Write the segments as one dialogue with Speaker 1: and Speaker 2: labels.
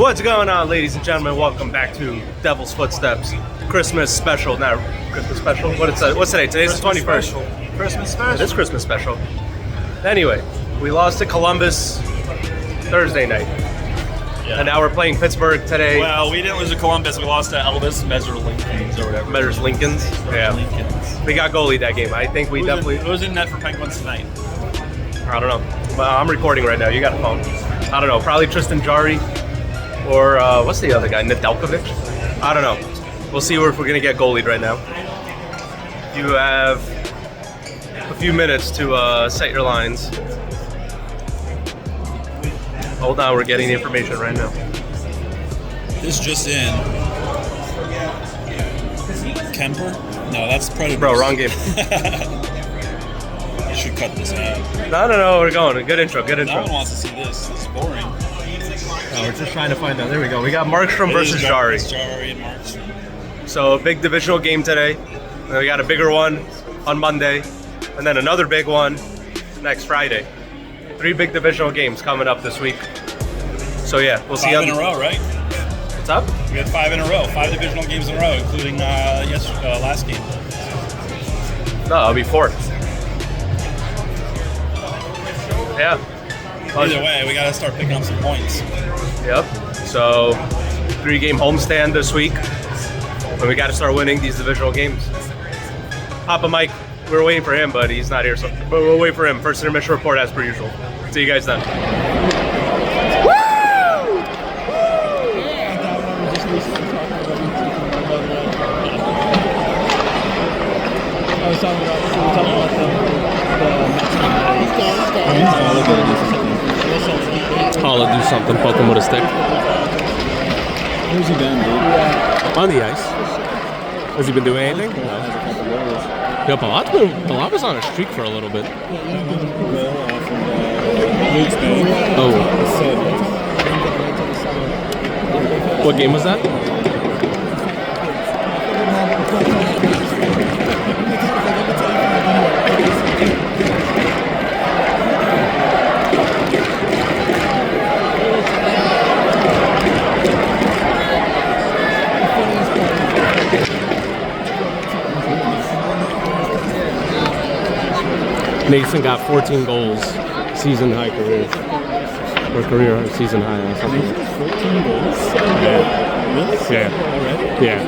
Speaker 1: What's going on, ladies and gentlemen? Welcome back to Devil's Footsteps Christmas special. Not Christmas special. What's today? Today's the 21st.
Speaker 2: Christmas special.
Speaker 1: It is Christmas special. Anyway, we lost to Columbus Thursday night. Yeah. And now we're playing Pittsburgh today.
Speaker 2: Well, we didn't lose to Columbus. We lost to Elvis Measure-Lincolns or whatever.
Speaker 1: Measure-Lincolns? Yeah.
Speaker 2: Lincolns.
Speaker 1: We got goalie that game. I think we definitely...
Speaker 2: It was in net for Penguins tonight.
Speaker 1: I don't know. Well, I'm recording right now. You got a phone. I don't know. Probably Tristan Jarry. Or what's the other guy? Nedeljkovic? I don't know. We'll see if we're going to get goalied right now. You have a few minutes to set your lines. Hold on, we're getting the information right now.
Speaker 3: This just in. Kemper? No, that's Predators.
Speaker 1: Bro, wrong game.
Speaker 3: You should cut this out.
Speaker 1: No, we're going. Good intro.
Speaker 3: No one wants to see this. This is boring.
Speaker 1: Oh, we're just trying to find out. There we go. We got Markstrom versus Jarry.
Speaker 3: Jarry and Markstrom.
Speaker 1: So a big divisional game today. And we got a bigger one on Monday. And then another big one next Friday. 3 big divisional games coming up this week. So yeah, we'll see.
Speaker 3: 5 in a row, right?
Speaker 1: What's up?
Speaker 3: We had 5 in a row. 5 divisional games in a row, including last game.
Speaker 1: No, it'll be 4th. Yeah.
Speaker 3: Either way, we got to start picking up some points.
Speaker 1: Yep. So 3-game homestand this week. And we got to start winning these divisional games. Papa Mike, we're waiting for him, but he's not here. So but we'll wait for him. First intermission report as per usual. See you guys then. Holla, do something, poke him with a stick.
Speaker 4: Where's he been, dude?
Speaker 1: On the ice. Has he been doing anything? Yo, Palat's on a streak for a little bit. Oh. What game was that? Noesen got 14 goals, season high career. Or career season high or something.
Speaker 4: 14 goals?
Speaker 1: Yeah.
Speaker 4: Really?
Speaker 1: Yeah.
Speaker 4: Already?
Speaker 1: Yeah.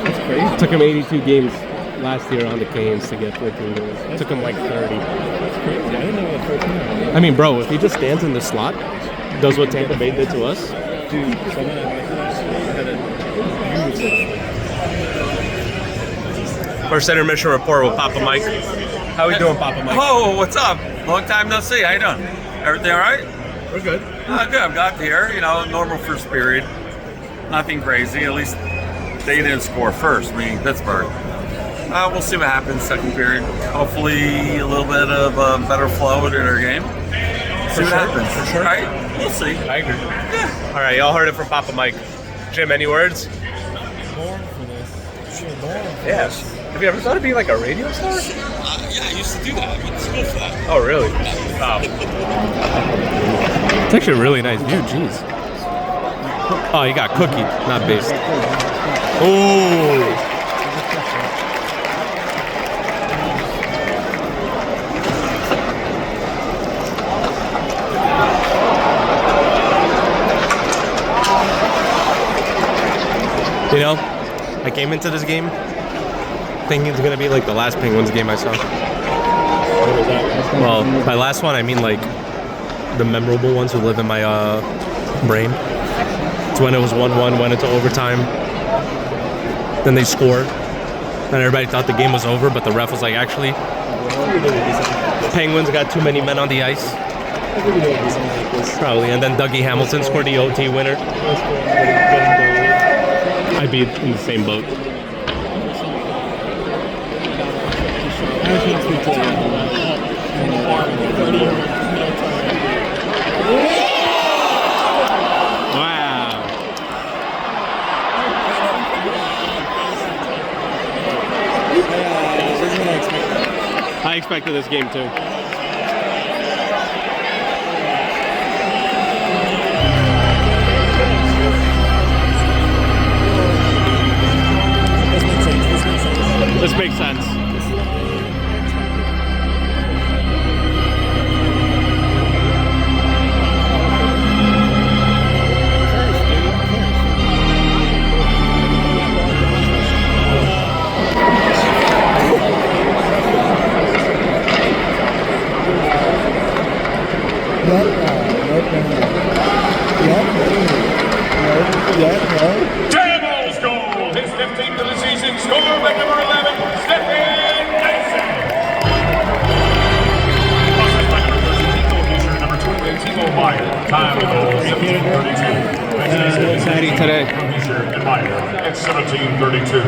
Speaker 4: That's crazy.
Speaker 1: It took him 82 games last year on the Canes to get 14 goals. It took him like 30.
Speaker 4: That's crazy. I didn't know he had 14 already.
Speaker 1: I mean, bro, if he just stands in the slot, does what Tampa Bay did to us.
Speaker 4: Dude, someone had a beautiful...
Speaker 1: First intermission report with Papa Mike. How we doing, Papa Mike?
Speaker 5: Oh, what's up? Long time no see. How you doing? Everything all right?
Speaker 1: We're good.
Speaker 5: Good. I'm glad to hear. Normal first period. Nothing crazy. At least they didn't score first, meaning Pittsburgh. We'll see what happens second period. Hopefully a little bit of better flow in their game. See what happens.
Speaker 1: For sure.
Speaker 5: All right? We'll see.
Speaker 1: I agree.
Speaker 5: Yeah.
Speaker 1: All right, y'all heard it from Papa Mike. Jim, any words?
Speaker 4: Born for this. Sure, born for
Speaker 1: Yeah.
Speaker 4: this.
Speaker 1: Have you ever thought of being like a radio star?
Speaker 3: Yeah, I used to do that. I went to school for that.
Speaker 1: Oh, really? Wow. It's actually a really nice view, jeez. Oh, you got cookie, not based. Oh. You know, I came into this game thinking it's gonna be like the last Penguins game I saw. Well, by last one I mean like the memorable ones who live in my brain. It's when it was 1-1, went into overtime. Then they scored. And everybody thought the game was over, but the ref was like, actually, Penguins got too many men on the ice. Probably. And then Dougie Hamilton scored the OT winner. I'd be in the same boat. Wow. I expected this game too.
Speaker 6: Timo's goal, his 15th of the season, scored by number 11, Stefan. Processed by number 13, Nico, Hischier, number 28, Timo, Meier. Time of goal, 17:32.
Speaker 1: Cincinnati today.
Speaker 6: Hischier and Meier at 17:32.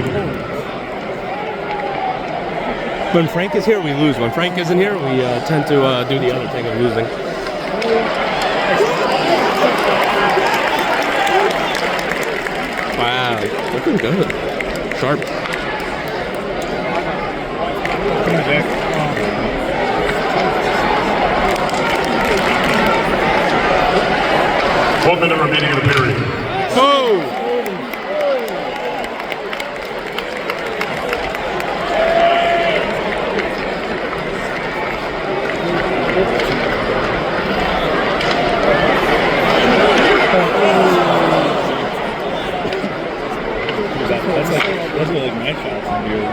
Speaker 1: When Frank is here, we lose. When Frank isn't here, we tend to do the other thing of losing. Wow, looking good. Sharp.
Speaker 4: Come on, Jack.
Speaker 6: 1 minute remaining in the period.
Speaker 1: Oh!
Speaker 4: That's like my shot from here.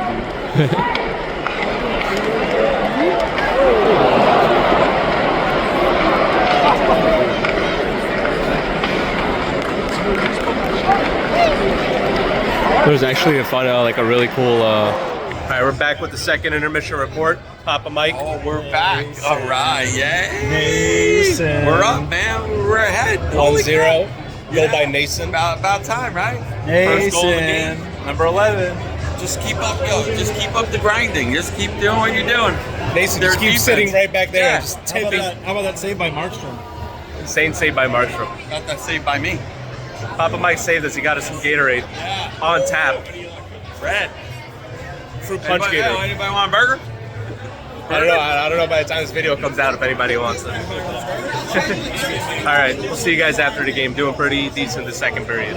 Speaker 1: There's actually a fun, like a really cool. All right, we're back with the second intermission report. Papa Mike.
Speaker 5: Oh, we're back. All right, yay.
Speaker 4: Noesen.
Speaker 5: We're up, man. We're ahead.
Speaker 1: 1-0. Goal
Speaker 5: Yeah.
Speaker 1: by Noesen.
Speaker 5: About time, right? First goal of the game.
Speaker 3: Number 11.
Speaker 5: Just keep up, just keep up the grinding. Just keep doing what you're doing.
Speaker 1: Noesen
Speaker 5: Their
Speaker 1: just keeps
Speaker 5: defense.
Speaker 1: sitting right back there,
Speaker 5: Yeah.
Speaker 1: just
Speaker 4: How about
Speaker 1: tipping.
Speaker 4: that? How about that save by Markstrom?
Speaker 1: Insane save by Markstrom.
Speaker 5: Got that saved by me.
Speaker 1: Papa Mike saved us. He got us some Gatorade on tap.
Speaker 5: Brett.
Speaker 1: Fruit punch
Speaker 5: Anybody,
Speaker 1: Gatorade.
Speaker 5: anybody want a burger?
Speaker 1: I don't know by the time this video comes out if anybody wants it. All right, we'll see you guys after the game. Doing pretty decent the second period.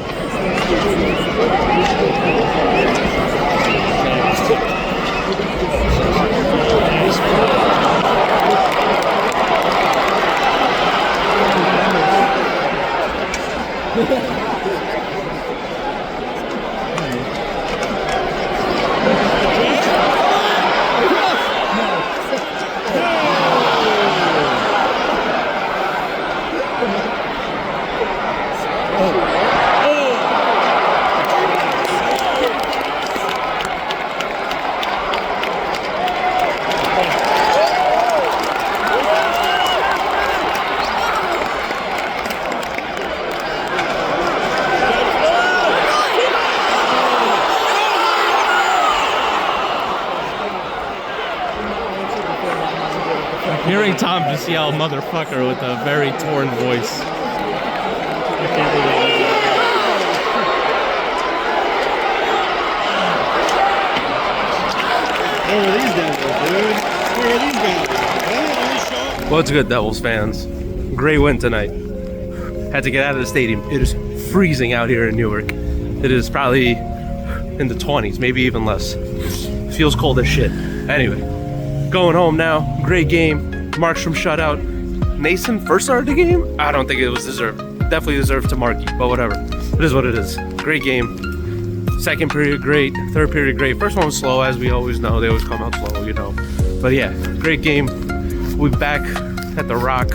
Speaker 1: Hearing Tom just yell motherfucker with a very torn voice.
Speaker 4: Where are these guys, dude? Where are these guys?
Speaker 1: What's good, Devils fans? Great win tonight. Had to get out of the stadium. It is freezing out here in Newark. It is probably in the 20s, maybe even less. Feels cold as shit. Anyway, going home now. Great game. Markstrom shutout. Noesen first start of the game? I don't think it was deserved. Definitely deserved to Marky, but whatever. It is what it is. Great game. Second period, great. Third period, great. First one was slow, as we always know. They always come out slow, you know. But yeah, great game. We'll be back at the Rock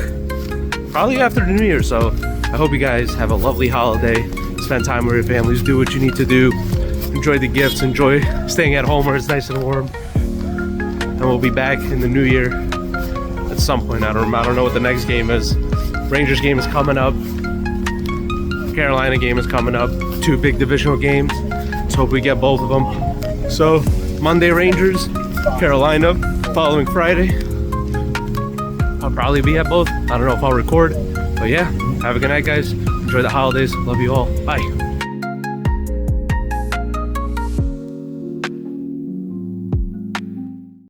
Speaker 1: probably after the New Year. So I hope you guys have a lovely holiday. Spend time with your families. Do what you need to do. Enjoy the gifts. Enjoy staying at home where it's nice and warm. And we'll be back in the new year at some point. I don't know what the next game is. Rangers game is coming up. Carolina game is coming up. 2 big divisional games. Let's hope we get both of them. So Monday Rangers, Carolina, following Friday. I'll probably be at both. I don't know if I'll record, but yeah, have a good night, guys. Enjoy the holidays. Love you all. Bye.